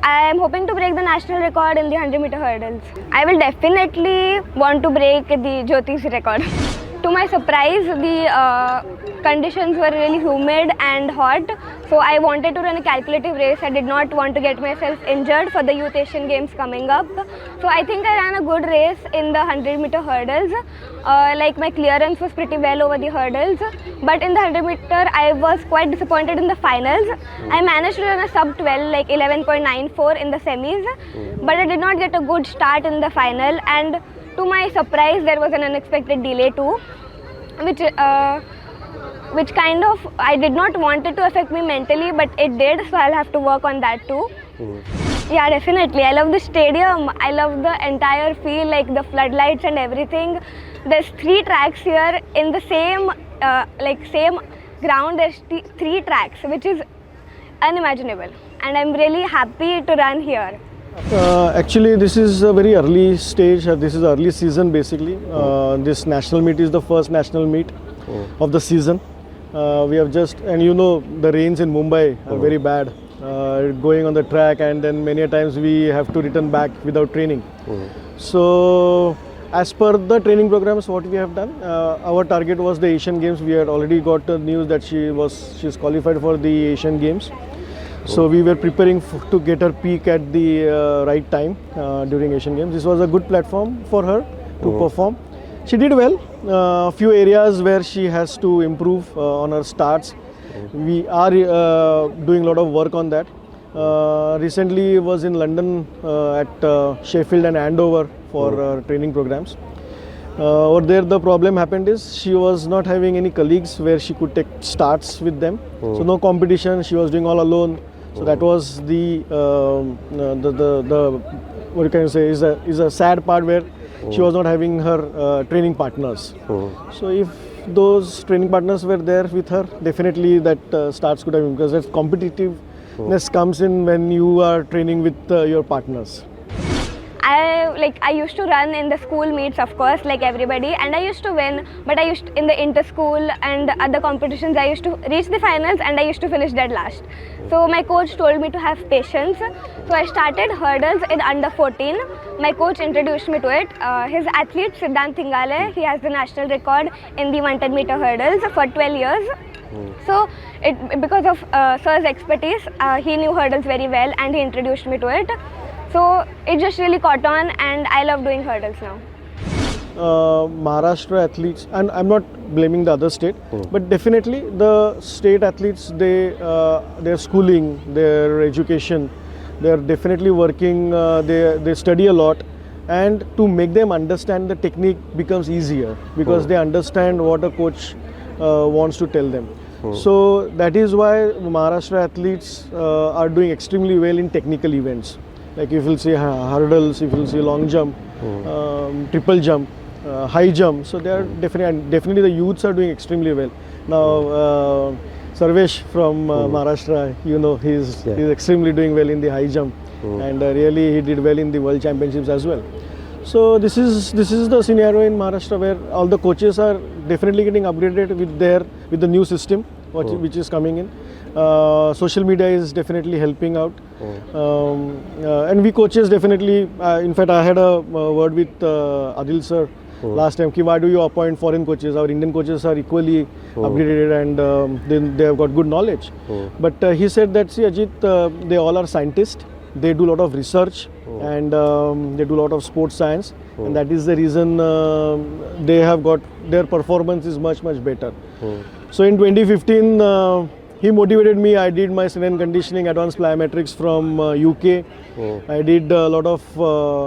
I am hoping to break the national record in the 100-meter hurdles. I will definitely want to break the Jyothi's record. To my surprise, the conditions were really humid and hot, so I wanted to run a calculative race. I did not want to get myself injured for the Youth Asian Games coming up. So I think I ran a good race in the 100-meter hurdles. Like my clearance was pretty well over the hurdles, but in the 100-meter I was quite disappointed in the finals. I managed to run a sub 12, like 11.94 in the semis, but I did not get a good start in the final, and to my surprise there was an unexpected delay too, which kind of, I did not want it to affect me mentally, but it did, so I'll have to work on that too. Yeah, definitely. I love the stadium. I love the entire feel, like the floodlights and everything. There's 3 tracks here in the same same ground. There's 3 tracks, which is unimaginable, and I'm really happy to run here. Actually, this is a very early stage. This is early season basically. This national meet is the first national meet of the season. We have just, and you know, the rains in Mumbai are very bad. Going on the track, and then many a times we have to return back without training. So, as per the training programs, what we have done, our target was the Asian Games. We had already got the news that she's qualified for the Asian Games. So we were preparing to get her peak at the right time during Asian Games. This was a good platform for her to perform. She did well. A few areas where she has to improve on her starts. We are doing a lot of work on that. Recently was in London at Sheffield and Andover for training programs. Over there the problem happened is she was not having any colleagues where she could take starts with them. So no competition, she was doing all alone. So that was the what you can say is a sad part where she was not having her training partners. So if those training partners were there with her, definitely that starts could have been, because that competitiveness comes in when you are training with your partners. I used to run in the school meets, of course, like everybody, and I used to win, but I used in the inter-school and other competitions I used to reach the finals and I used to finish dead last. So my coach told me to have patience. So I started hurdles in under 14. My coach introduced me to it. His athlete Siddhant, he has the national record in the 110-meter hurdles for 12 years. So because of sir's expertise, he knew hurdles very well and he introduced me to it. So it just really caught on, and I love doing hurdles now. Maharashtra athletes, and I'm not blaming the other state, but definitely the state athletes, their schooling, their education, they're definitely working, they study a lot, and to make them understand the technique becomes easier because they understand what a coach wants to tell them. So that is why Maharashtra athletes are doing extremely well in technical events. Like if you'll see hurdles, if you'll see long jump, triple jump, high jump. So they are definitely the youths are doing extremely well. Now Sarvesh from Maharashtra, you know, he's extremely doing well in the high jump, and really he did well in the world championships as well. So this is the scenario in Maharashtra where all the coaches are definitely getting upgraded with the new system which is coming in. Social media is definitely helping out, and we coaches definitely, in fact I had a word with Adil sir last time, why do you appoint foreign coaches? Our Indian coaches are equally upgraded, and they have got good knowledge. But he said that, see Ajit, they all are scientists, they do a lot of research, and they do a lot of sports science, and that is the reason they have got, their performance is much better. So in 2015 he motivated me. I did my strength and conditioning advanced plyometrics from UK. I did a lot of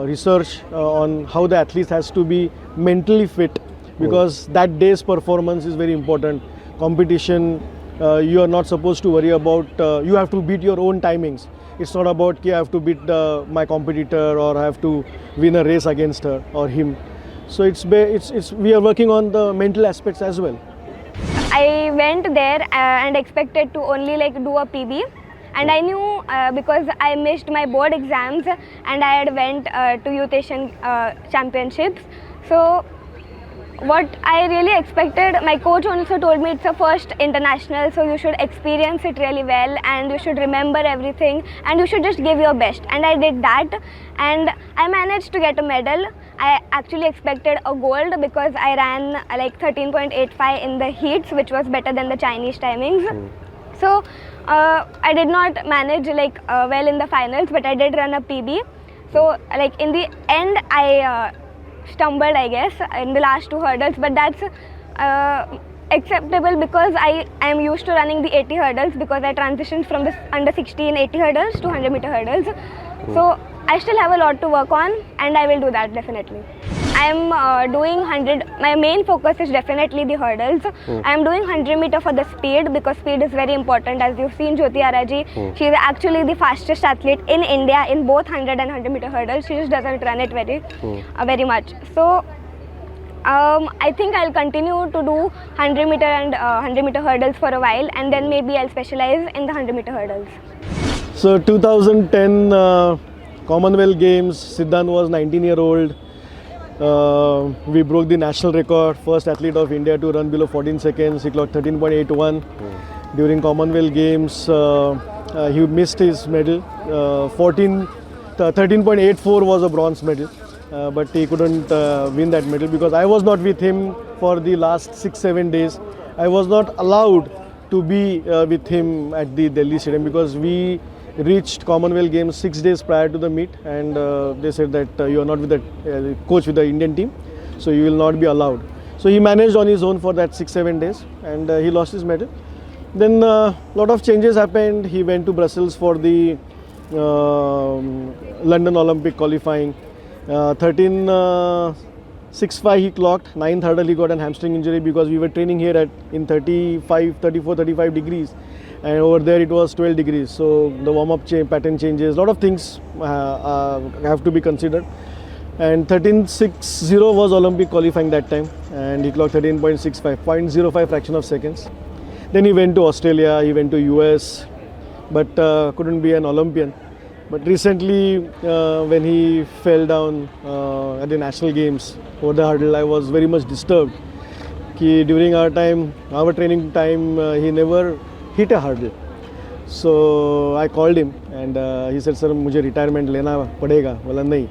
research on how the athlete has to be mentally fit, because that day's performance is very important. Competition, you are not supposed to worry about, you have to beat your own timings. It's not about I have to beat my competitor or I have to win a race against her or him. So we are working on the mental aspects as well. I went there and expected to only do a PB, and I knew because I missed my board exams and I had went to Youth Asian Championships. So what I really expected, my coach also told me it's a first international, so you should experience it really well and you should remember everything and you should just give your best. And I did that and I managed to get a medal. I actually expected a gold because I ran like 13.85 in the heats, which was better than the Chinese timings. So I did not manage well in the finals, but I did run a PB. So like in the end I stumbled, I guess, in the last 2 hurdles, but that's acceptable because I am used to running the 80 hurdles because I transitioned from the under 16 80 hurdles to 100 meter hurdles. So I still have a lot to work on and I will do that definitely. I am doing 100, my main focus is definitely the hurdles. I am doing 100 meter for the speed because speed is very important. As you've seen Jyothi Yarraji, she is actually the fastest athlete in India in both 100 and 100 meter hurdles. She just doesn't run it very much. So I think I'll continue to do 100 meter and 100 meter hurdles for a while and then maybe I'll specialize in the 100 meter hurdles. So 2010 Commonwealth Games, Siddhant was 19-year-old. We broke the national record, first athlete of India to run below 14 seconds. He clocked 13.81. During Commonwealth Games, he missed his medal. 13.84 was a bronze medal, but he couldn't win that medal because I was not with him for the last 6-7 days. I was not allowed to be with him at the Delhi Stadium because we reached Commonwealth Games 6 days prior to the meet, and they said that you are not with the coach with the Indian team, so you will not be allowed. So he managed on his own for that 6-7 days and he lost his medal. Then a lot of changes happened. He went to Brussels for the London Olympic qualifying. 13.65 he clocked. 9th hurdle he got an hamstring injury because we were training here in 34-35 degrees. And over there it was 12 degrees, so the warm-up pattern changes, a lot of things have to be considered. And 13.60 was Olympic qualifying that time and he clocked 13.65, 0.05 fraction of seconds. Then he went to Australia, he went to US, but couldn't be an Olympian. But recently when he fell down at the national games over the hurdle, I was very much disturbed. During our training time, he never hit a hurdle. So I called him and he said, "Sir, मुझे retirement लेना पड़ेगा." बोला नहीं,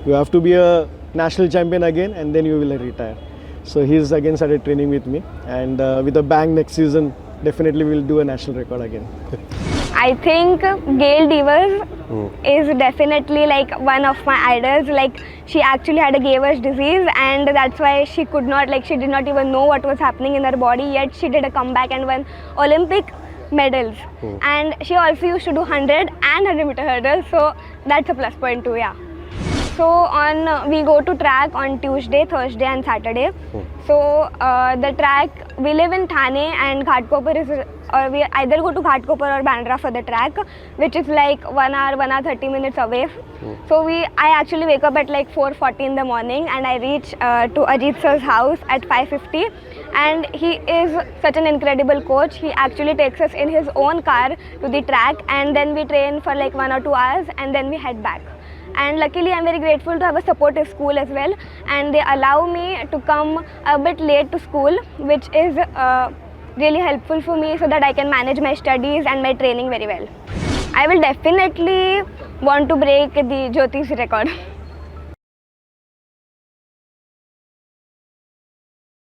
you have to be a national champion again and then you will retire. So he's again started training with me and with a bang next season, definitely we'll do a national record again. I think Gail Devers is definitely like one of my idols. Like she actually had a Gaver's disease and that's why she could not, she did not even know what was happening in her body, yet she did a comeback and won Olympic medals. And she also used to do 100 and 100 meter hurdles, so that's a plus point too, yeah. So we go to track on Tuesday, Thursday and Saturday. So the track, we live in Thane and Ghatkopar is, or we either go to Ghatkopar or Bandra for the track, which is like 1 hour 30 minutes away. So I actually wake up at like 4:40 in the morning and I reach to Ajit sir's house at 5:50, and he is such an incredible coach. He actually takes us in his own car to the track and then we train for like 1 or 2 hours and then we head back. And luckily I'm very grateful to have a supportive school as well, and they allow me to come a bit late to school, which is really helpful for me so that I can manage my studies and my training very well. I will definitely want to break the Jyothi's record.